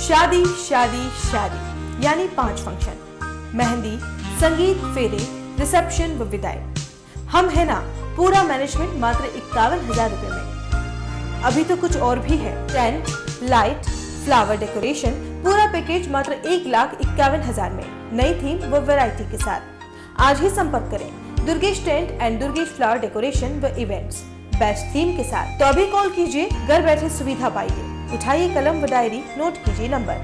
शादी शादी शादी यानी 5 फंक्शन, मेहंदी, संगीत, फेरे, रिसेप्शन व विदाई। हम है ना पूरा मैनेजमेंट मात्र 51,000 रुपए में। अभी तो कुछ और भी है, टेंट, लाइट, फ्लावर डेकोरेशन, पूरा पैकेज मात्र 1,51,000 में, नई थीम व वैरायटी के साथ। आज ही संपर्क करें Durgesh tent and Durgesh flower decoration व इवेंट्स, बेस्ट थीम के साथ। तो अभी कॉल कीजिए, घर बैठे सुविधा पाइए। उठाइए कलम व डायरी, नोट कीजिए नंबर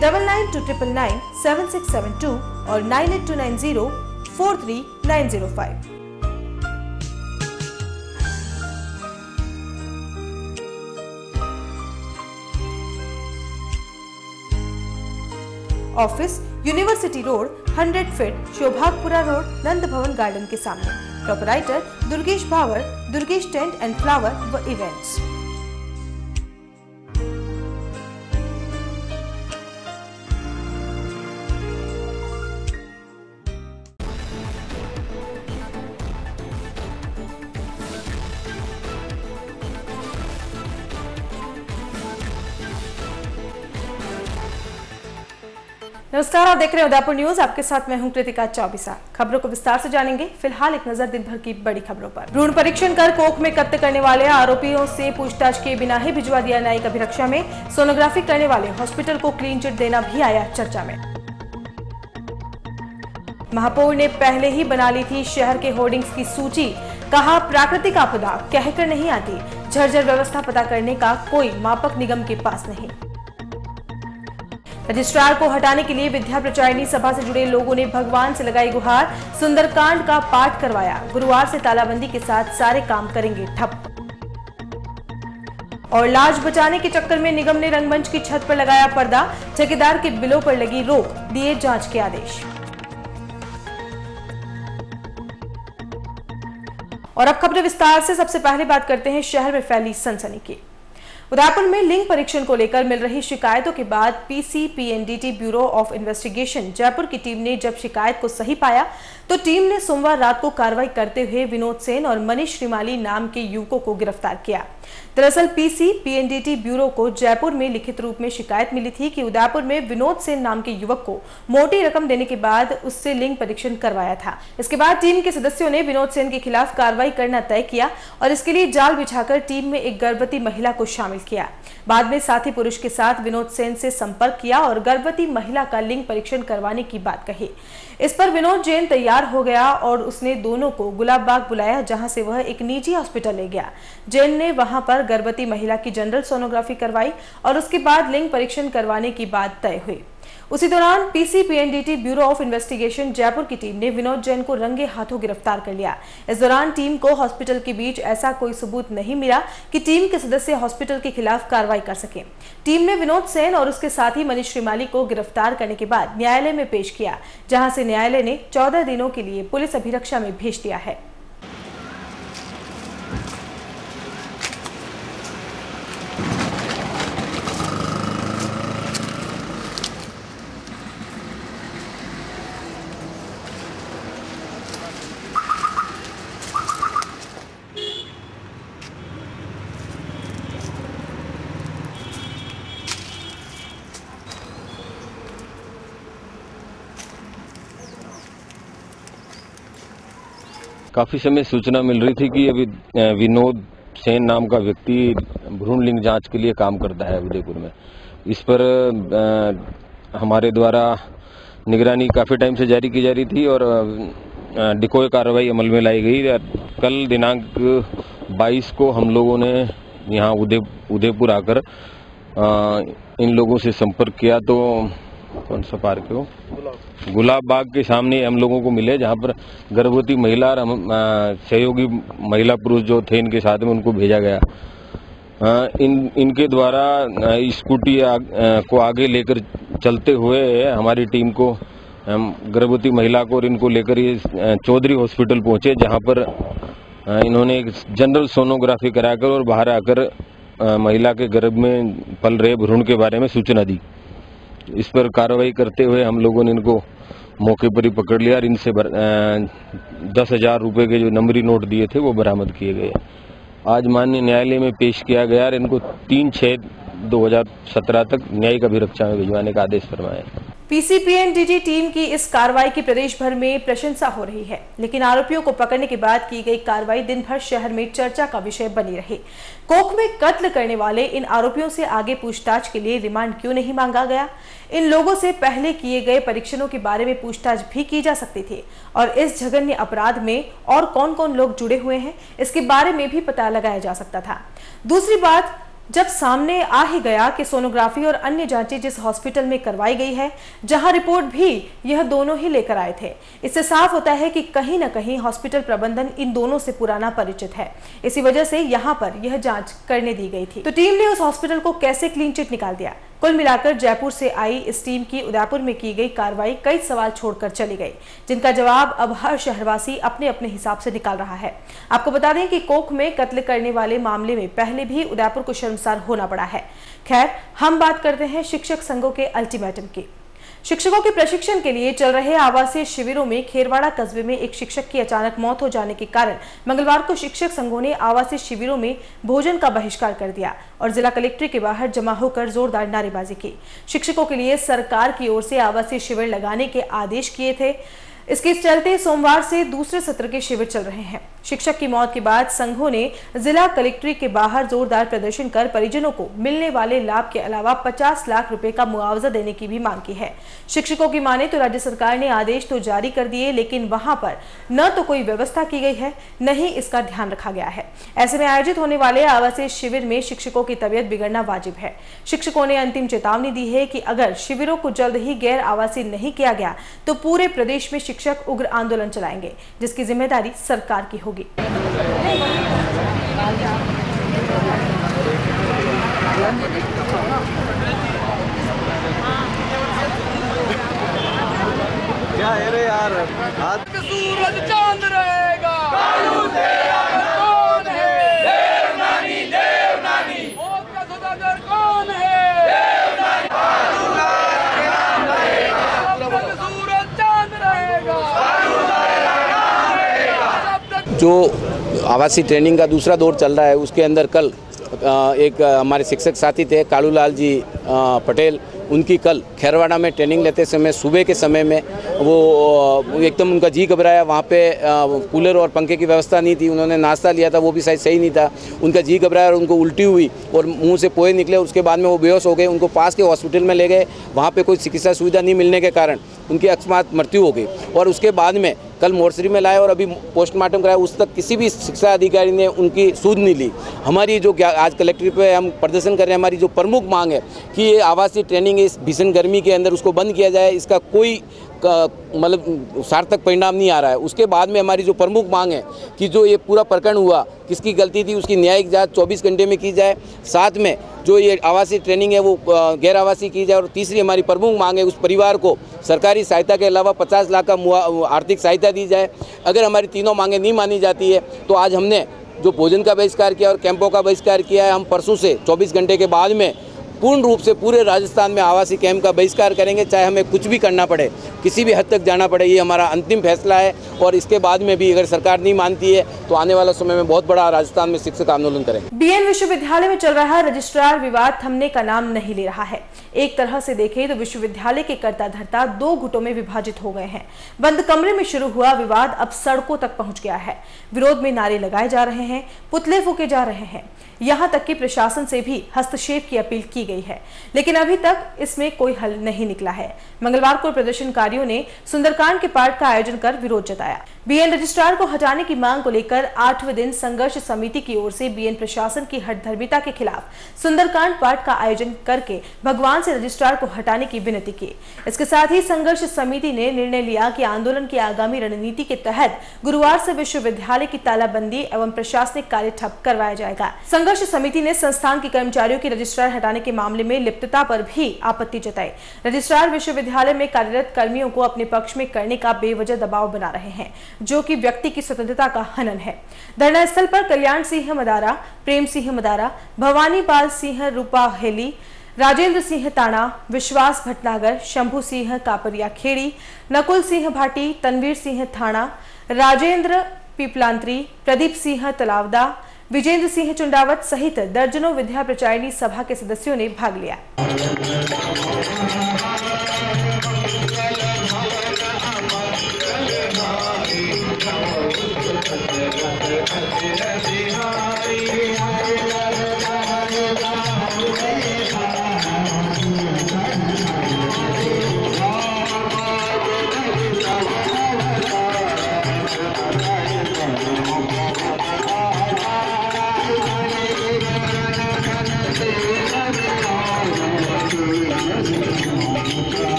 9929997672 और 9829043905। Office university road, 100 feet, Shobhagpura road, Nand Bhawan garden के सामने। Proprietor Durgesh Bhawar, Durgesh tent and flower व इवेंट्स। नमस्कार, आप देख रहे हैं उदयपुर न्यूज। आपके साथ मैं हूं कृतिका चौबीसा। खबरों को विस्तार से जानेंगे। फिलहाल एक नजर दिन भर की बड़ी खबरों पर। भ्रूण परीक्षण कर कोख में कत्ल करने वाले आरोपियों से पूछताछ किए बिना ही भिजवा दिया न्यायिक अभिरक्षा में। सोनोग्राफी करने वाले हॉस्पिटल को क्लीन चिट देना भी आया चर्चा में। महापौर ने पहले ही बना ली थी शहर के होर्डिंग्स की सूची। कहा, प्राकृतिक आपदा कहकर नहीं आती, झरझर व्यवस्था पता करने का कोई मापक निगम के पास नहीं। रजिस्ट्रार को हटाने के लिए विद्या प्रचारिणी सभा से जुड़े लोगों ने भगवान से लगाई गुहार। सुंदरकांड का पाठ करवाया। गुरुवार से तालाबंदी के साथ सारे काम करेंगे ठप। और लाज बचाने के चक्कर में निगम ने रंगमंच की छत पर लगाया पर्दा। ठेकेदार के बिलों पर लगी रोक, दिए जांच के आदेश। और अब खबरें विस्तार से। सबसे पहले बात करते हैं शहर में फैली सनसनी की। उदयपुर में लिंग परीक्षण को लेकर मिल रही शिकायतों के बाद PCPNDT bureau of investigation Jaipur की टीम ने जब शिकायत को सही पाया तो टीम ने सोमवार रात को कार्रवाई करते हुए विनोद सेन और मनीष श्रीमाली नाम के युवकों को गिरफ्तार किया। दरअसल पीसीपीएनडीटी ब्यूरो को जयपुर में लिखित रूप में शिकायत मिली थी कि उदयपुर में विनोद सेन नाम के युवक को मोटी रकम देने के बाद उससे लिंग परीक्षण करवाया था। इसके बाद टीम के सदस्यों ने विनोद सेन के खिलाफ कार्रवाई करना तय किया और इसके लिए जाल बिछाकर टीम में एक गर्भवती महिला को शामिल किया। बाद में साथी पुरुष के साथ विनोद सेन से संपर्क किया और गर्भवती महिला का लिंग परीक्षण करवाने की बात कही। इस पर विनोद जैन तैयार हो गया और उसने दोनों को गुलाब बाग बुलाया, जहां से वह एक निजी हॉस्पिटल ले गया। जैन ने वहां पर गर्भवती महिला की जनरल सोनोग्राफी करवाई और उसके बाद लिंग परीक्षण करवाने की बात तय हुई। उसी दौरान PCPNDT bureau of investigation Jaipur की टीम ने विनोद जैन को रंगे हाथों गिरफ्तार कर लिया। इस दौरान टीम को हॉस्पिटल के बीच ऐसा कोई सबूत नहीं मिला कि टीम के सदस्य हॉस्पिटल के खिलाफ कार्रवाई कर सके। टीम ने विनोद सेन और उसके साथी मनीष श्रीमाली को गिरफ्तार करने के बाद न्यायालय में पेश किया, जहां से न्यायालय ने 14 दिनों के लिए पुलिस अभिरक्षा में भेज दिया है। काफ़ी समय सूचना मिल रही थी कि अभी विनोद सेन नाम का व्यक्ति भ्रूण लिंग जांच के लिए काम करता है उदयपुर में। इस पर हमारे द्वारा निगरानी काफ़ी टाइम से जारी की जा रही थी और डिकोय कार्रवाई अमल में लाई गई। कल दिनांक 22 को हम लोगों ने यहाँ उदयपुर आकर इन लोगों से संपर्क किया तो कौन सा पार्क है वो, गुलाब बाग के सामने हम लोगों को मिले, जहाँ पर गर्भवती महिला और सहयोगी महिला पुरुष जो थे इनके साथ में उनको भेजा गया। इनके द्वारा स्कूटी को आगे लेकर चलते हुए हमारी टीम को गर्भवती महिला को और इनको लेकर ये चौधरी हॉस्पिटल पहुंचे, जहां पर इन्होंने एक जनरल सोनोग्राफी कराकर और बाहर आकर महिला के गर्भ में पल रहे भ्रूण के बारे में सूचना दी। इस पर कार्रवाई करते हुए हम लोगों ने इनको मौके पर ही पकड़ लिया और इनसे 10,000 रुपये के जो नंबरी नोट दिए थे वो बरामद किए गए। आज माननीय न्यायालय में पेश किया गया और इनको 3/6 2017 तक न्यायिक अभिरक्षा में भिजवाने का आदेश फरमाया है। पीसीपीएनडीटी टीम की इस कार्रवाई की प्रदेश भर में प्रशंसा हो रही है, लेकिन आरोपियों को पकड़ने के बाद की गई कार्रवाई दिन भर शहर में चर्चा का विषय बनी रही। कोख में कत्ल करने वाले इन आरोपियों से आगे पूछताछ के लिए रिमांड क्यों नहीं मांगा गया? इन लोगों से पहले किए गए परीक्षणों के बारे में पूछताछ भी की जा सकती थी और इस जघन्य अपराध में और कौन कौन लोग जुड़े हुए हैं इसके बारे में भी पता लगाया जा सकता था। दूसरी बात, जब सामने आ ही गया कि सोनोग्राफी और अन्य जांचें जिस हॉस्पिटल में करवाई गई है, जहां रिपोर्ट भी यह दोनों ही लेकर आए थे, इससे साफ होता है कि कहीं न कहीं हॉस्पिटल प्रबंधन इन दोनों से पुराना परिचित है। इसी वजह से यहां पर यह जांच करने दी गई थी। तो टीम ने उस हॉस्पिटल को कैसे क्लीन चिट निकाल दिया? कुल मिलाकर जयपुर से आई इस टीम की उदयपुर में की गई कार्रवाई कई सवाल छोड़कर चली गई, जिनका जवाब अब हर शहरवासी अपने अपने हिसाब से निकाल रहा है। आपको बता दें कि कोख में कत्ल करने वाले मामले में पहले भी उदयपुर को शर्मसार होना पड़ा है। खैर, हम बात करते हैं शिक्षक संघों के अल्टीमेटम की। शिक्षकों के प्रशिक्षण के लिए चल रहे आवासीय शिविरों में खेरवाड़ा कस्बे में एक शिक्षक की अचानक मौत हो जाने के कारण मंगलवार को शिक्षक संघों ने आवासीय शिविरों में भोजन का बहिष्कार कर दिया और जिला कलेक्ट्रेट के बाहर जमा होकर जोरदार नारेबाजी की। शिक्षकों के लिए सरकार की ओर से आवासीय शिविर लगाने के आदेश किए थे। इसके चलते सोमवार से दूसरे सत्र के शिविर चल रहे हैं। शिक्षक की मौत के बाद संघों ने जिला कलेक्ट्रेट के बाहर जोरदार प्रदर्शन कर परिजनों को मिलने वाले लाभ के अलावा 50 लाख रुपए का मुआवजा देने की भी मांग की है। शिक्षकों की माने तो राज्य सरकार ने आदेश तो जारी कर दिए, लेकिन वहां पर न तो कोई व्यवस्था की गई है, न ही इसका ध्यान रखा गया है। ऐसे में आयोजित होने वाले आवासीय शिविर में शिक्षकों की तबियत बिगड़ना वाजिब है। शिक्षकों ने अंतिम चेतावनी दी है कि अगर शिविरों को जल्द ही गैर आवासीय नहीं किया गया तो पूरे प्रदेश में शिक्षक उग्र आंदोलन चलाएंगे, जिसकी जिम्मेदारी सरकार की होगी। क्या है रे यार, सूरज चांद रहेगा, कानून तेरा कौन है? देवनानी देवनानी, मौत का सौदागर कौन है? देवनानी, सूरज चांद रहेगा, जो आवासीय ट्रेनिंग का दूसरा दौर चल रहा है, उसके अंदर कल एक हमारे शिक्षक साथी थे कालूलाल जी पटेल, उनकी कल खेरवाड़ा में ट्रेनिंग लेते समय सुबह के समय में वो एकदम उनका जी घबराया। वहाँ पे कूलर और पंखे की व्यवस्था नहीं थी, उन्होंने नाश्ता लिया था वो भी शायद सही नहीं था, उनका जी घबराया और उनको उल्टी हुई और मुंह से पोए निकले। उसके बाद में वो बेहोश हो गए, उनको पास के हॉस्पिटल में ले गए। वहाँ पे कोई चिकित्सा सुविधा नहीं मिलने के कारण उनकी अकस्मात मृत्यु हो गई और उसके बाद में कल मोर्चरी में लाए और अभी पोस्टमार्टम कराया। उस तक किसी भी शिक्षा अधिकारी ने उनकी सूद नहीं ली। हमारी जो आज कलेक्ट्रेट पे हम प्रदर्शन कर रहे हैं, हमारी जो प्रमुख मांग है कि ये आवासीय ट्रेनिंग इस भीषण गर्मी के अंदर उसको बंद किया जाए। इसका कोई मतलब सार्थक परिणाम नहीं आ रहा है। उसके बाद में हमारी जो प्रमुख मांग है कि जो ये पूरा प्रकरण हुआ, किसकी गलती थी, उसकी न्यायिक जांच 24 घंटे में की जाए। साथ में जो ये आवासीय ट्रेनिंग है वो गैर आवासीय की जाए। और तीसरी हमारी प्रमुख मांग है उस परिवार को सरकारी सहायता के अलावा 50 लाख का आर्थिक सहायता दी जाए। अगर हमारी तीनों मांगें नहीं मानी जाती है तो आज हमने जो भोजन का बहिष्कार किया और कैंपों का बहिष्कार किया है, हम परसों से 24 घंटे के बाद में पूर्ण रूप से पूरे राजस्थान में आवासीय कैंप का बहिष्कार करेंगे, चाहे हमें कुछ भी करना पड़े, किसी भी हद तक जाना पड़े। ये हमारा अंतिम फैसला है और इसके बाद में भी अगर सरकार नहीं मानती है तो आने वाला समय में बहुत बड़ा राजस्थान में शिक्षक आंदोलन करेंगे। बीएन विश्वविद्यालय में चल रहा रजिस्ट्रार विवाद थमने का नाम नहीं ले रहा है। एक तरह से देखें तो विश्वविद्यालय के कर्ता धर्ता दो गुटों में विभाजित हो गए हैं। बंद कमरे में शुरू हुआ विवाद अब सड़कों तक पहुंच गया है। विरोध में नारे लगाए जा रहे हैं, पुतले फूके जा रहे हैं, यहां तक कि प्रशासन से भी हस्तक्षेप की अपील की गई है, लेकिन अभी तक इसमें कोई हल नहीं निकला है। मंगलवार को प्रदर्शनकारियों ने सुंदरकांड के पाठ का आयोजन कर विरोध जताया। बीएन रजिस्ट्रार को हटाने की मांग को लेकर 8वें दिन संघर्ष समिति की ओर से बीएन प्रशासन की हठधर्मिता के खिलाफ सुंदरकांड पाठ का आयोजन करके भगवान से रजिस्ट्रार को हटाने की विनती की। इसके साथ ही संघर्ष समिति ने निर्णय लिया कि आंदोलन की आगामी रणनीति के तहत गुरुवार से विश्वविद्यालय की तालाबंदी एवं प्रशासनिक कार्य ठप करवाया जाएगा। संघर्ष समिति ने संस्थान के कर्मचारियों की रजिस्ट्रार हटाने के मामले में लिप्तता पर भी आपत्ति जताई। रजिस्ट्रार विश्वविद्यालय में कार्यरत कर्मियों को अपने पक्ष में करने का बेवजह दबाव बना रहे हैं, जो कि व्यक्ति की स्वतंत्रता का हनन है। धरना स्थल पर कल्याण सिंह मदारा, प्रेम सिंह मदारा, भवानी पाल सिंह रूपा हेली, राजेंद्र सिंह ताना, विश्वास भटनागर, शंभू सिंह कापरिया खेड़ी, नकुल सिंह भाटी, तनवीर सिंह थाना, राजेंद्र पीपलांत्री, प्रदीप सिंह तलावदा, विजेंद्र सिंह चुंडावत सहित दर्जनों विद्या प्रचारिणी सभा के सदस्यों ने भाग लिया।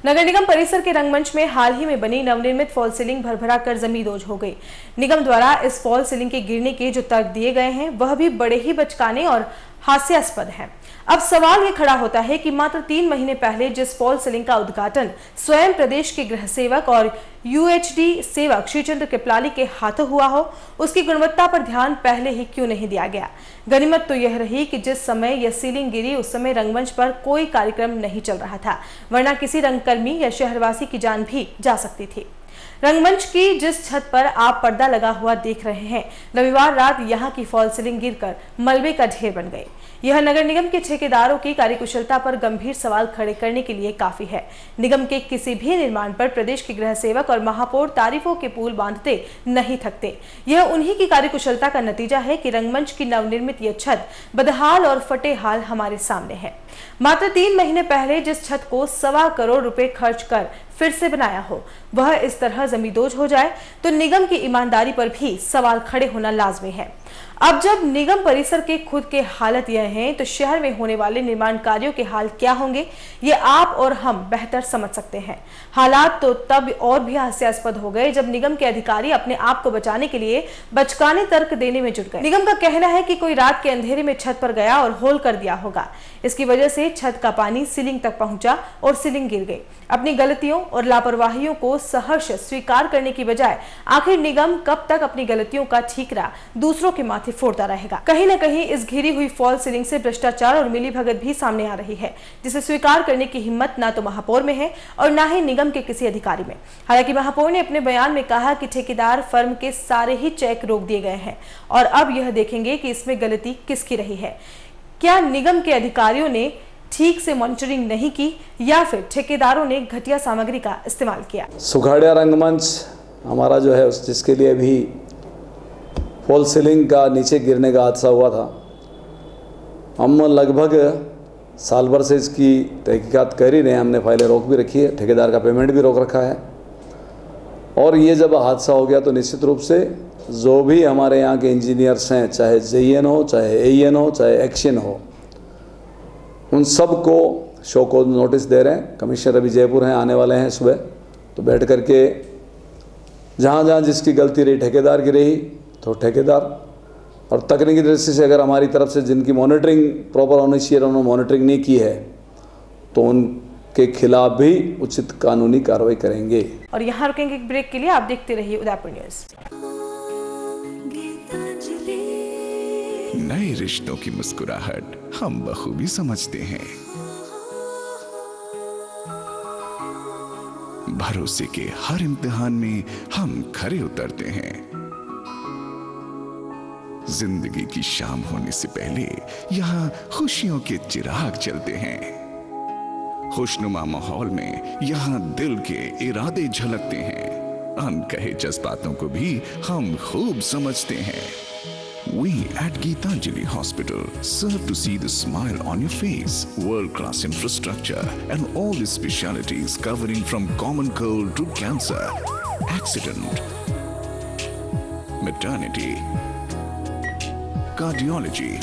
नगर निगम परिसर के रंगमंच में हाल ही में बनी नवनिर्मित फॉल सीलिंग भरभरा कर जमींदोज हो गई। निगम द्वारा इस फॉल सीलिंग के गिरने के जो तर्क दिए गए हैं वह भी बड़े ही बचकाने और हास्यास्पद हैं। अब सवाल ये खड़ा होता है कि मात्र 3 महीने पहले जिस फॉल सीलिंग का उद्घाटन स्वयं प्रदेश के गृह सेवक और यूएचडी सेवक श्रीचंद्र कृपलानी के हाथों हुआ हो, उसकी गुणवत्ता पर ध्यान पहले ही क्यों नहीं दिया गया। गनीमत तो यह रही कि जिस समय यह सीलिंग गिरी उस समय रंगमंच पर कोई कार्यक्रम नहीं चल रहा था, वरना किसी रंगकर्मी या शहरवासी की जान भी जा सकती थी। रंगमंच की जिस छत पर आप पर्दा लगा हुआ देख रहे हैं, रविवार रात यहां की फॉल सीलिंग गिरकर मलबे का ढेर बन गई। यह नगर निगम के ठेकेदारों की कार्यकुशलता पर गंभीर सवाल खड़े करने के लिए काफी है। निगम के किसी भी निर्माण पर प्रदेश के गृह सेवक और महापौर तारीफों के पुल बांधते नहीं थकते। यह उन्हीं की कार्यकुशलता का नतीजा है कि रंगमंच की नवनिर्मित यह छत बदहाल और फटे हाल हमारे सामने है। मात्र 3 महीने पहले जिस छत को 1.25 करोड़ रुपए खर्च कर फिर से बनाया हो, वह इस तरह जमींदोज हो जाए तो निगम की ईमानदारी पर भी सवाल खड़े होना लाजमी है। अब जब निगम परिसर के खुद के हालत यह हैं, तो शहर में होने वाले निर्माण कार्यों के हाल क्या होंगे, ये आप और हम बेहतर समझ सकते हैं। हालात तो तब और भी हास्यास्पद हो गए जब निगम के अधिकारी अपने आप को बचाने के लिए बचकाने तर्क देने में जुट गए। निगम का कहना है कि कोई रात के अंधेरे में छत पर गया और होल कर दिया होगा। इसकी वजह से छत का पानी सीलिंग तक पहुंचा और सीलिंग गिर गई। अपनी गलतियों और लापरवाहियों को सहर्ष स्वीकार करने की बजाय आखिर निगम कब तक अपनी गलतियों का ठीकरा दूसरों के माथे फोड़ता रहेगा। कहीं न कहीं इस घिरी हुई फॉल सीलिंग से भ्रष्टाचार और मिलीभगत भी सामने आ रही है, जिसे स्वीकार करने की हिम्मत ना तो महापौर में है और ना ही निगम के किसी अधिकारी में। हालांकि महापौर ने अपने बयान में कहा कि ठेकेदार फर्म के सारे ही चेक रोक दिए गए हैं और अब यह देखेंगे कि इसमें गलती किसकी रही है। क्या निगम के अधिकारियों ने ठीक से मॉनिटरिंग नहीं की या फिर ठेकेदारों ने घटिया सामग्री का इस्तेमाल किया। सुखाड़िया रंगमंच हमारा जो है जिसके लिए भी फॉल सीलिंग का नीचे गिरने का हादसा हुआ था, हम लगभग साल भर से इसकी तहकीकात कर ही रहे हैं। हमने फाइलें रोक भी रखी है, ठेकेदार का पेमेंट भी रोक रखा है। और ये जब हादसा हो गया तो निश्चित रूप से जो भी हमारे यहाँ के इंजीनियर्स हैं, चाहे जेईएन हो, चाहे एईएन हो, चाहे एक्शन हो, उन सब को शो को नोटिस दे रहे हैं। कमिश्नर अभी जयपुर हैं, आने वाले हैं सुबह, तो बैठ करके जहाँ जहाँ जिसकी गलती रही ठेकेदार की रही तो ठेकेदार, और तकनीकी दृष्टि से अगर हमारी तरफ से जिनकी मॉनिटरिंग प्रॉपर होनी चाहिए उन्होंने मॉनिटरिंग नहीं की है तो उनके खिलाफ भी उचित कानूनी कार्रवाई करेंगे। और यहाँ रुकेंगे एक ब्रेक के लिए। आप देखते रहिए उदयपुर न्यूज। नए रिश्तों की मुस्कुराहट हम बखूबी समझते हैं। भरोसे के हर इम्तिहान में हम खरे उतरते हैं। जिंदगी की शाम होने से पहले यहाँ खुशियों के चिराग जलते हैं। खुशनुमा माहौल में यहाँ दिल के इरादे झलकते हैं। अनकहे जज्बातों को भी हम खूब समझते हैं। We at Geetanjali Hospital serve to see the smile on your face. World-class infrastructure and all the specialties covering from common cold to cancer, accident, maternity, cardiology,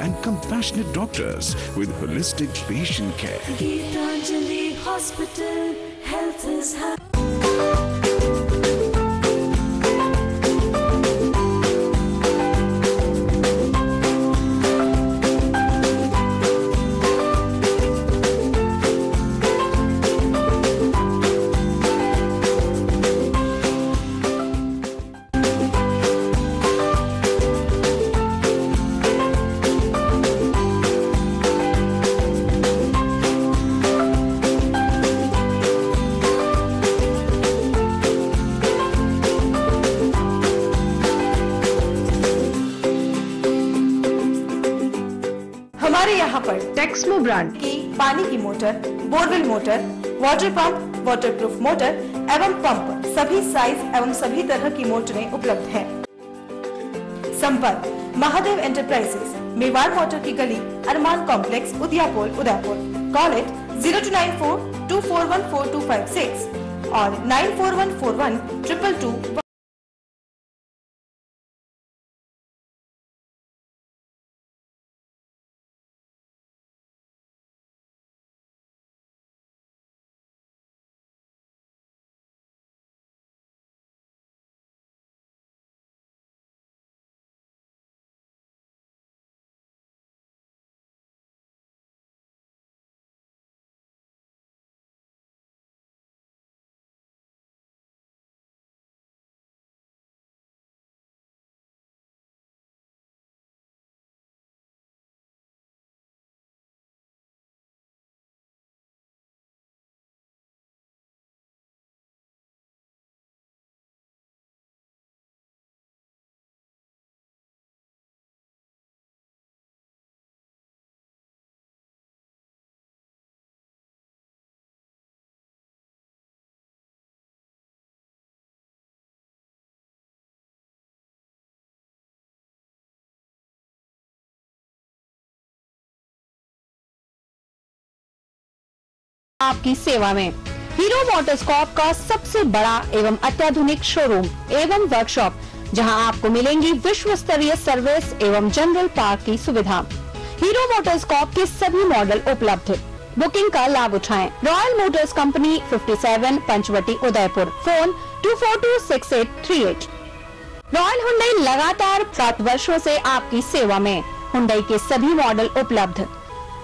and compassionate doctors with holistic patient care. Geetanjali Hospital, health is high. हमारे यहाँ पर Texmo brand की पानी की motor, borewell motor, water pump, waterproof motor एवं pump सभी size एवं सभी तरह की मोटरें उपलब्ध हैं। संपर्क महादेव एंटरप्राइजेस, मेवाड़ मोटर की गली, अरमान कॉम्प्लेक्स, उदयपुर। कॉल इट 0294241426 और 94141222। आपकी सेवा में हीरो मोटरकॉर्प का सबसे बड़ा एवं अत्याधुनिक शोरूम एवं वर्कशॉप, जहां आपको मिलेंगी विश्व स्तरीय सर्विस एवं जनरल पार्क की सुविधा। हीरो मोटरकॉर्प के सभी मॉडल उपलब्ध। बुकिंग का लाभ उठाएं। Royal Motors company 57 Panchvati Udaipur. Phone 2426838। Royal Hyundai लगातार 7 वर्षों से आपकी सेवा में। हुंडई के सभी मॉडल उपलब्ध।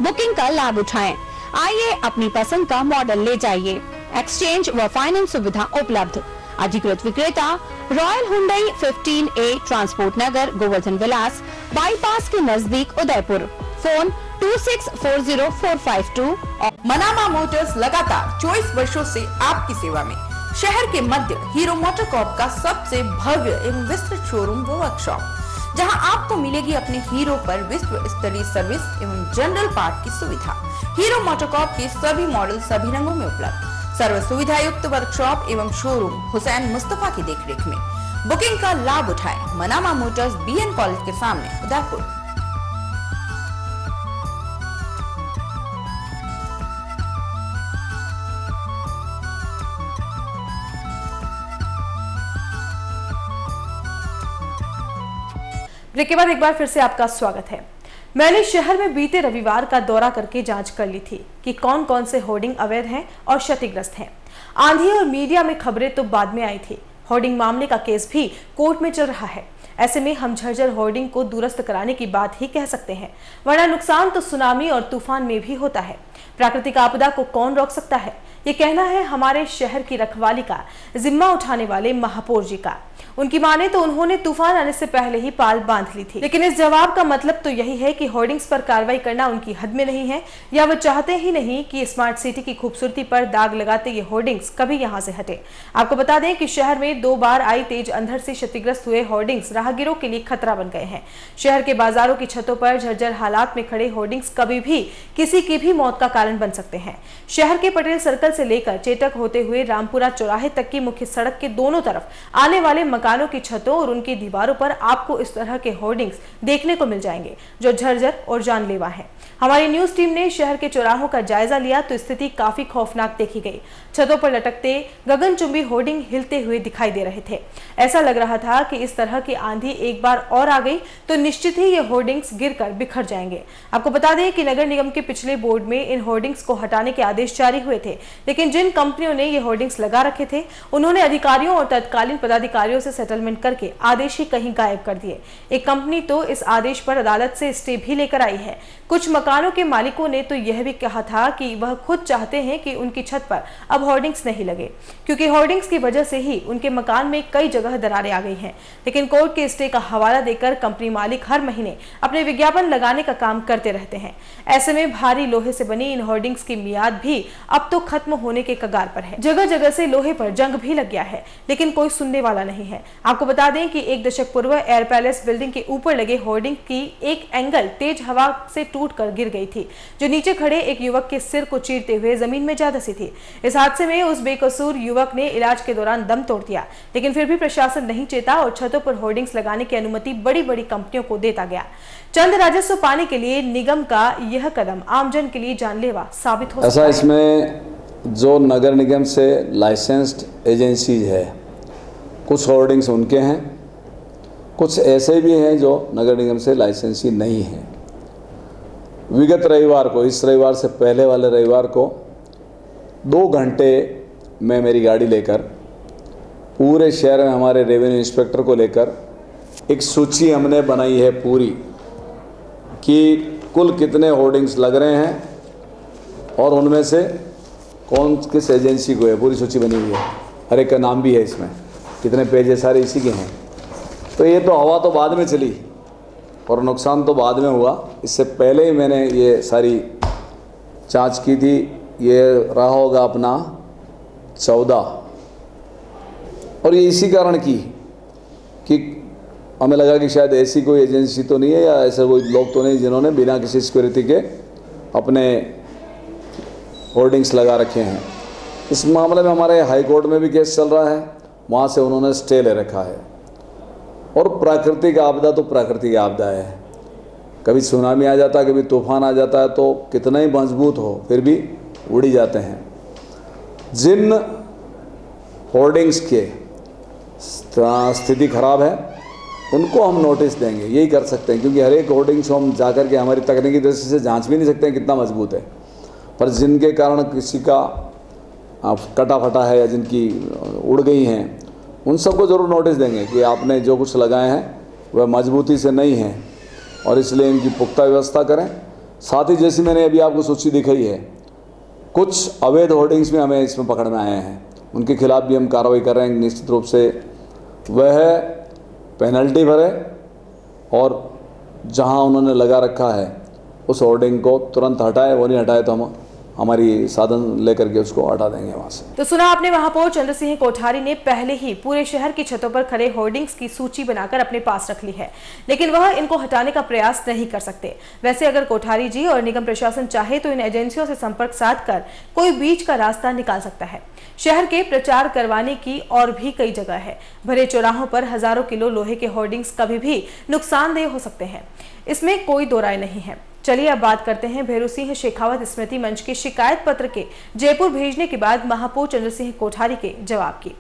बुकिंग का लाभ उठाएं। आइए अपनी पसंद का मॉडल ले जाइए। एक्सचेंज व फाइनेंस सुविधा उपलब्ध। अधिकृत विक्रेता रॉयल हुंडई 15A ट्रांसपोर्ट नगर, गोवर्धन विलास, बाईपास के नजदीक उदयपुर। फोन 26404552। मनामा मोटर्स लगातार 24 वर्षों से आपकी सेवा में। शहर के मध्य हीरो मोटरकॉर्प का सबसे भव्य एवं विस्तृत शोरूम व वर्कशॉप, जहां आपको मिलेगी अपने हीरो पर विश्व स्तरीय सर्विस एवं जनरल पार्ट की सुविधा। हीरो मोटरकॉर्प के सभी मॉडल सभी रंगों में उपलब्ध। सर्व सुविधा युक्त वर्कशॉप एवं शोरूम हुसैन मुस्तफा की देखरेख में। बुकिंग का लाभ उठाएं। मनामा मोटर्स BN कॉलेज के सामने उदयपुर। ब्रेक के बाद एक बार फिर से आपका स्वागत है। मैंने शहर में बीते रविवार का दौरा करके जांच कर ली थी कि कौन कौन से होर्डिंग अवैध हैं और क्षतिग्रस्त हैं। आंधी और मीडिया में खबरें तो बाद में आई थी। होर्डिंग मामले का केस भी कोर्ट में चल रहा है। ऐसे में हम झज्जर होर्डिंग को दुरुस्त कराने की बात ही कह सकते हैं, वरना नुकसान तो सुनामी और तूफान में भी होता है। प्राकृतिक आपदा को कौन रोक सकता है, ये कहना है हमारे शहर की रखवाली का जिम्मा उठाने वाले महापौर जी का। उनकी माने तो उन्होंने तूफान आने से पहले ही पाल बांध ली थी, लेकिन इस जवाब का मतलब तो यही है कि होर्डिंग्स पर कार्रवाई करना उनकी हद में नहीं है, या वो चाहते ही नहीं कि स्मार्ट सिटी की खूबसूरती पर दाग लगाते ये होर्डिंग्स कभी यहाँ से हटे। आपको बता दें कि शहर में 2 बार आई तेज अंधड़ से क्षतिग्रस्त हुए होर्डिंग्स राहगीरों के लिए खतरा बन गए हैं। शहर के बाजारों की छतों पर झज्जर हालात में खड़े होर्डिंग्स कभी भी किसी की भी मौत का कारण बन सकते हैं। शहर के पटेल सर्कल से लेकर चेटक होते हुए रामपुरा चौराहे तक की मुख्य सड़क के दोनों तरफ आने वाले मकानों की छतों और उनकी दीवारों पर आपको इस तरह के होर्डिंग्स देखने को मिल जाएंगे जो झरझर और जानलेवा हैं। हमारी न्यूज टीम ने शहर के चौराहों का जायजा लिया तो स्थिति काफी खौफनाक देखी गई। छतों पर लटकते गगनचुंबी होर्डिंग हिलते हुए दिखाई दे रहे थे। ऐसा लग रहा था कि इस तरह की आंधी एक बार और आ गई तो निश्चित ही ये होर्डिंग्स गिरकर बिखर जाएंगे। आपको बता दें कि नगर निगम के पिछले बोर्ड में इन होर्डिंग्स को हटाने के आदेश जारी हुए थे, लेकिन जिन कंपनियों ने ये होर्डिंग्स लगा रखे थे उन्होंने अधिकारियों और तत्कालीन पदाधिकारियों से सेटलमेंट करके आदेश ही कहीं गायब कर दिए। एक कंपनी तो इस आदेश पर अदालत से स्टे भी लेकर आई है। कुछ मकानों के मालिकों ने तो यह भी कहा था कि वह खुद चाहते हैं कि उनकी छत पर अब होर्डिंग्स नहीं लगे, क्योंकि होर्डिंग्स की वजह से ही उनके मकान में कई जगह दरारें आ गई हैं। लेकिन कोर्ट के स्टे का हवाला देकर कंपनी मालिक हर महीने अपने विज्ञापन लगाने का काम करते रहते हैं। ऐसे में भारी लोहे से बनी इन होर्डिंग्स की मियाद भी अब तो खत्म होने के कगार पर है। जगह जगह से लोहे पर जंग भी लग गया है, लेकिन कोई सुनने वाला नहीं है। आपको बता दें कि 1 दशक पूर्व एयर पैलेस बिल्डिंग के ऊपर लगे होर्डिंग की एक एंगल तेज हवा से टूटकर गिर गई थी, जो नीचे खड़े एक युवक के सिर को चीरते हुए जमीन में जा धंसी थी। इस हादसे में उस बेकसूर युवक ने इलाज के दौरान दम तोड़ दिया, लेकिन फिर भी प्रशासन नहीं चेता और छतों पर होर्डिंग्स लगाने की अनुमति बड़ी बड़ी कंपनियों को देता गया। चंद राजस्व पाने के लिए निगम का यह कदम आमजन के लिए जानलेवा साबित हो सकता है। ऐसा इसमें जो नगर निगम से लाइसेंस्ड एजेंसीज है, कुछ होर्डिंग्स उनके हैं, कुछ ऐसे भी हैं जो नगर निगम से लाइसेंसी नहीं है। विगत रविवार को, इस रविवार से पहले वाले रविवार को 2 घंटे में मेरी गाड़ी लेकर पूरे शहर में हमारे रेवेन्यू इंस्पेक्टर को लेकर एक सूची हमने बनाई है पूरी कि कुल कितने होर्डिंग्स लग रहे हैं और उनमें से कौन किस एजेंसी को है। पूरी सूची बनी हुई है, हर एक का नाम भी है इसमें, कितने पेज है सारे इसी के हैं। तो ये तो हवा तो बाद में चली और नुकसान तो बाद में हुआ। इससे पहले ही मैंने ये सारी जांच की थी। ये रहा होगा अपना 14, और ये इसी कारण की कि हमें लगा कि शायद ऐसी कोई एजेंसी तो नहीं है या ऐसे कोई लोग तो नहीं जिन्होंने बिना किसी सिक्योरिटी के अपने होर्डिंग्स लगा रखे हैं। इस मामले में हमारे हाई कोर्ट में भी केस चल रहा है, वहाँ से उन्होंने स्टे ले रखा है। और प्राकृतिक आपदा तो प्राकृतिक आपदा है, कभी सुनामी आ जाता है, कभी तूफान आ जाता है, तो कितना ही मजबूत हो फिर भी उड़ी जाते हैं। जिन होर्डिंग्स के स्थिति खराब है उनको हम नोटिस देंगे, यही कर सकते हैं, क्योंकि हर एक होर्डिंग्स को हम जाकर के हमारी तकनीकी दृष्टि से जांच भी नहीं सकते हैं कितना मजबूत है, पर जिनके कारण किसी का कटा फटा है या जिनकी उड़ गई हैं उन सबको ज़रूर नोटिस देंगे कि आपने जो कुछ लगाए हैं वह मजबूती से नहीं है और इसलिए इनकी पुख्ता व्यवस्था करें। साथ ही जैसी मैंने अभी आपको सूची दिखाई है, कुछ अवैध होर्डिंग्स भी हमें इसमें पकड़ में आए हैं, उनके खिलाफ भी हम कार्रवाई कर रहे हैं। निश्चित रूप से वह पेनल्टी भरे और जहां उन्होंने लगा रखा है उस होर्डिंग को तुरंत हटाए, वो नहीं हटाए तो हम हमारी साधन लेकर के उसको हटा देंगे वहां से। तो सुना आपने, महापौर चंद्र सिंह कोठारी ने पहले ही पूरे शहर की छतों पर खड़े होर्डिंग्स की सूची बनाकर अपने पास रख ली है, लेकिन वह इनको हटाने का प्रयास नहीं कर सकते। वैसे अगर कोठारी जी और निगम प्रशासन चाहे तो इन एजेंसियों से संपर्क साधकर कोई बीच का रास्ता निकाल सकता है। शहर के प्रचार करवाने की और भी कई जगह है। भरे चौराहों पर हजारों किलो लोहे के होर्डिंग्स कभी भी नुकसानदेह हो सकते हैं, इसमें कोई दो राय नहीं है। चलिए अब बात करते हैं भेरू सिंह शेखावत स्मृति मंच के शिकायत पत्र के जयपुर भेजने के बाद महापौर चंद्र सिंह कोठारी के जवाब की।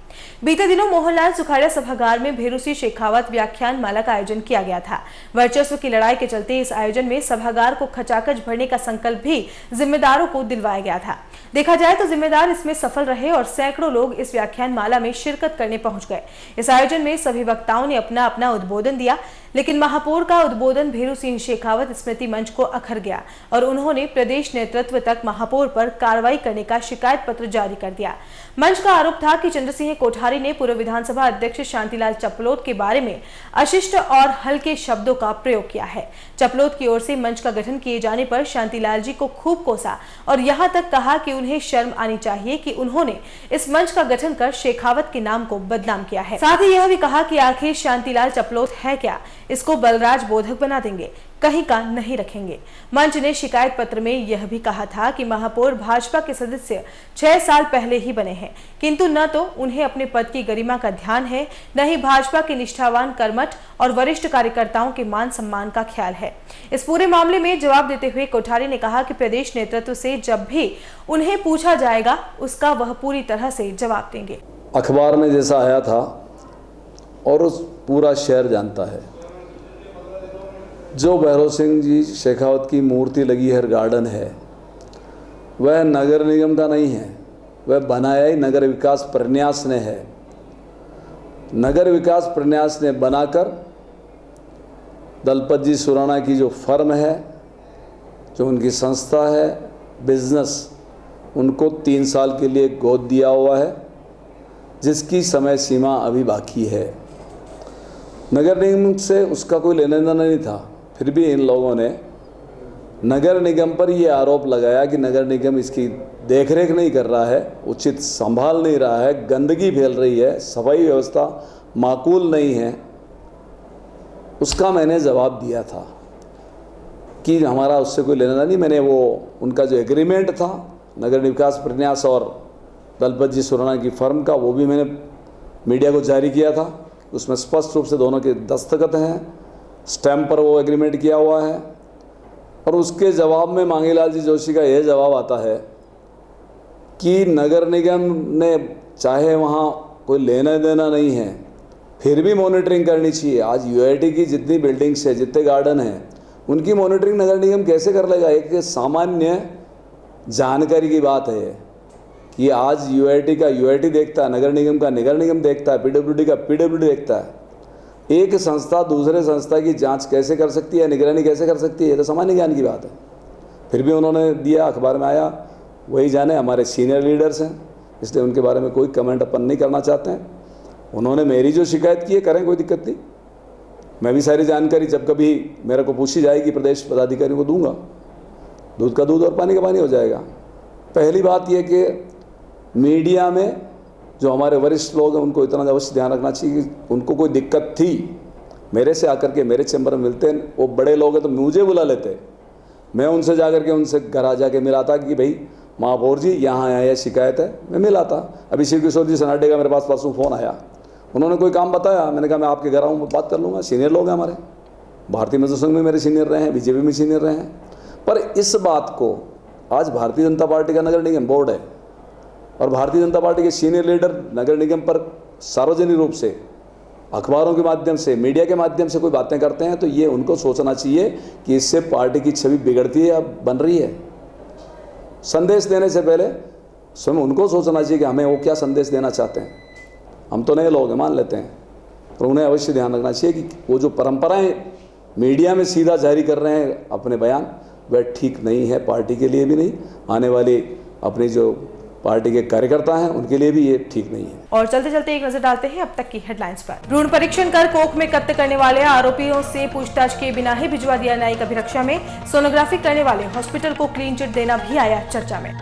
बीते दिनों मोहनलाल सुखाड़िया सभागार में भेरू सिंह शेखावत व्याख्यान माला का आयोजन किया गया था। वर्चस्व की लड़ाई के चलते इस आयोजन में सभागार को खचाखच भरने का संकल्प भी जिम्मेदारों को दिलवाया गया था। देखा जाए तो जिम्मेदार इसमें सफल रहे और सैकड़ों लोग इस व्याख्यान माला में शिरकत करने पहुंच गए। इस आयोजन में सभी वक्ताओं ने अपना अपना उद्बोधन दिया, लेकिन महापौर का उद्बोधन भेरू सिंह शेखावत स्मृति मंच को अखर गया और उन्होंने प्रदेश नेतृत्व तक महापौर पर कार्रवाई करने का शिकायत पत्र जारी कर दिया। मंच का आरोप था कि चंद्र सिंह कोठारी ने पूर्व विधानसभा अध्यक्ष शांतिलाल चपलोत के बारे में अशिष्ट और हल्के शब्दों का प्रयोग किया है। चपलोत की ओर से मंच का गठन किए जाने पर शांतिलाल जी को खूब कोसा और यहां तक कहा कि उन्हें शर्म आनी चाहिए कि उन्होंने इस मंच का गठन कर शेखावत के नाम को बदनाम किया है। साथ ही यह भी कहा कि आखिर शांतिलाल चपलोत है क्या, इसको बलराज बोधक बना देंगे। कहीं का नहीं रखेंगे। मंच ने शिकायत पत्र में यह भी कहा था कि महापौर भाजपा के सदस्य 6 साल पहले ही बने हैं, किंतु न तो उन्हें अपने पद की गरिमा का ध्यान है, न ही भाजपा के निष्ठावान, कर्मठ और वरिष्ठ कार्यकर्ताओं के मान सम्मान का ख्याल है। इस पूरे मामले में जवाब देते हुए कोठारी ने कहा कि प्रदेश नेतृत्व से जब भी उन्हें पूछा जाएगा, उसका वह पूरी तरह से जवाब देंगे। अखबार में जैसा आया था और उस पूरा शहर जानता है, जो भैरव सिंह जी शेखावत की मूर्ति लगी है गार्डन है, वह नगर निगम का नहीं है, वह बनाया ही नगर विकास प्रन्यास ने है। नगर विकास प्रन्यास ने बनाकर दलपत जी सुराणा की जो फर्म है, जो उनकी संस्था है, बिजनेस, उनको 3 साल के लिए गोद दिया हुआ है, जिसकी समय सीमा अभी बाकी है। नगर निगम से उसका कोई लेना देना नहीं था, फिर भी इन लोगों ने नगर निगम पर ये आरोप लगाया कि नगर निगम इसकी देखरेख नहीं कर रहा है, उचित संभाल नहीं रहा है, गंदगी फैल रही है, सफाई व्यवस्था माकूल नहीं है। उसका मैंने जवाब दिया था कि हमारा उससे कोई लेना नहीं। मैंने वो उनका जो एग्रीमेंट था नगर विकास प्रन्यास और दलपत जी सुराणा की फर्म का, वो भी मैंने मीडिया को जारी किया था। उसमें स्पष्ट रूप से दोनों के दस्तखत हैं, स्टैम्प पर वो एग्रीमेंट किया हुआ है। और उसके जवाब में मांगीलाल जी जोशी का यह जवाब आता है कि नगर निगम ने, चाहे वहाँ कोई लेना देना नहीं है, फिर भी मॉनिटरिंग करनी चाहिए। आज यूआईटी की जितनी बिल्डिंग्स है, जितने गार्डन हैं, उनकी मॉनिटरिंग नगर निगम कैसे कर लेगा? एक सामान्य जानकारी की बात है कि आज यूआईटी का यूआईटी देखता है, नगर निगम का नगर निगम देखता है, पीडब्ल्यूडी का पीडब्ल्यूडी देखता है। एक संस्था दूसरे संस्था की जांच कैसे कर सकती है, निगरानी कैसे कर सकती है? ये तो सामान्य ज्ञान की बात है। फिर भी उन्होंने दिया, अखबार में आया, वही जाने। हमारे सीनियर लीडर्स हैं, इसलिए उनके बारे में कोई कमेंट अपन नहीं करना चाहते हैं। उन्होंने मेरी जो शिकायत की है, करें, कोई दिक्कत नहीं। मैं भी सारी जानकारी जब कभी मेरे को पूछी जाएगी प्रदेश पदाधिकारी को दूंगा। दूध का दूध और पानी का पानी हो जाएगा। पहली बात यह कि मीडिया में जो हमारे वरिष्ठ लोग हैं, उनको इतना अवश्य ध्यान रखना चाहिए कि उनको कोई दिक्कत थी, मेरे से आकर के मेरे चैम्बर में मिलते हैं। वो बड़े लोग हैं तो मुझे बुला लेते, मैं उनसे जाकर के उनसे घर आ जाके मिलाता कि भाई महापौर जी यहाँ आया, शिकायत है, मैं मिलाता। अभी शिव किशोर जी सनाडे का मेरे पास परसों फ़ोन आया, उन्होंने कोई काम बताया, मैंने कहा मैं आपके घर आऊँ, बात कर लूँगा। सीनियर लोग हैं हमारे, भारतीय मजदूर संघ में मेरे सीनियर रहे हैं, बीजेपी में सीनियर रहे हैं। पर इस बात को आज भारतीय जनता पार्टी का नगर निगम बोर्ड है और भारतीय जनता पार्टी के सीनियर लीडर नगर निगम पर सार्वजनिक रूप से अखबारों के माध्यम से, मीडिया के माध्यम से कोई बातें करते हैं, तो ये उनको सोचना चाहिए कि इससे पार्टी की छवि बिगड़ती है या बन रही है। संदेश देने से पहले स्वयं उनको सोचना चाहिए कि हमें वो क्या संदेश देना चाहते हैं। हम तो नए लोग हैं, मान लेते हैं, पर उन्हें अवश्य ध्यान रखना चाहिए कि वो जो परंपराएं मीडिया में सीधा जारी कर रहे हैं अपने बयान, वह ठीक नहीं है, पार्टी के लिए भी नहीं, आने वाली अपनी जो पार्टी के कार्यकर्ता हैं उनके लिए भी ये ठीक नहीं है। और चलते चलते एक नजर डालते हैं अब तक की हेडलाइंस पर। भ्रूण परीक्षण कर कोख में कत्ल करने वाले आरोपियों से पूछताछ के बिना ही भिजवा दिया न्यायिक अभिरक्षा में। सोनोग्राफी करने वाले हॉस्पिटल को क्लीन चिट देना भी आया चर्चा में।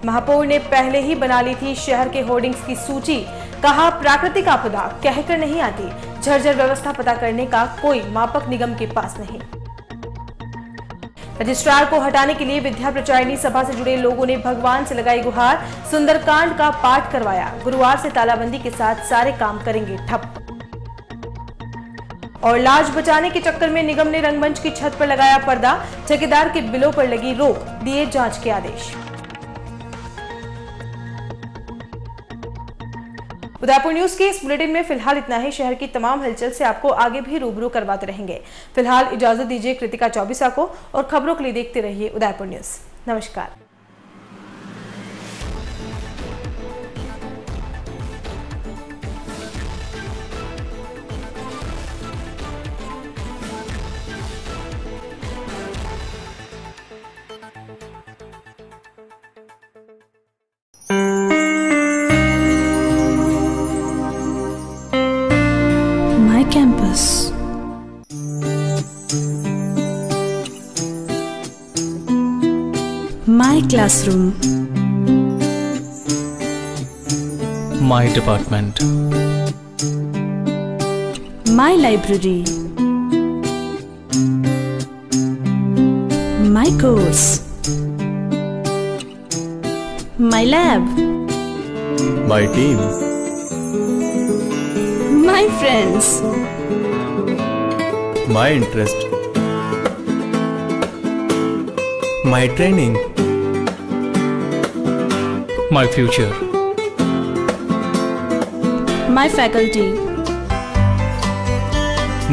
महापौर ने पहले ही बना ली थी शहर के होर्डिंग्स की सूची, कहा प्राकृतिक आपदा कहकर नहीं आती, झरझर व्यवस्था पता करने का कोई मापक निगम के पास नहीं। रजिस्ट्रार को हटाने के लिए विद्या प्रचारिणी सभा से जुड़े लोगों ने भगवान से लगाई गुहार, सुंदरकांड का पाठ करवाया, गुरुवार से तालाबंदी के साथ सारे काम करेंगे ठप। और लाज बचाने के चक्कर में निगम ने रंगमंच की छत पर लगाया पर्दा, ठेकेदार के बिलों पर लगी रोक, दिए जांच के आदेश। उदयपुर न्यूज के इस बुलेटिन में फिलहाल इतना ही। शहर की तमाम हलचल से आपको आगे भी रूबरू करवाते रहेंगे। फिलहाल इजाजत दीजिए कृतिका चौबीसा को, और खबरों के लिए देखते रहिए उदयपुर न्यूज। नमस्कार। Campus. My classroom. My department. My library. My course. My lab. My team. My friends. My interest. My training. My future. My faculty.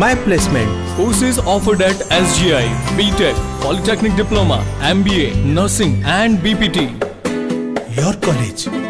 My placement. Courses offered at SGI, BTech, Polytechnic Diploma, MBA, Nursing and BPT. Your college.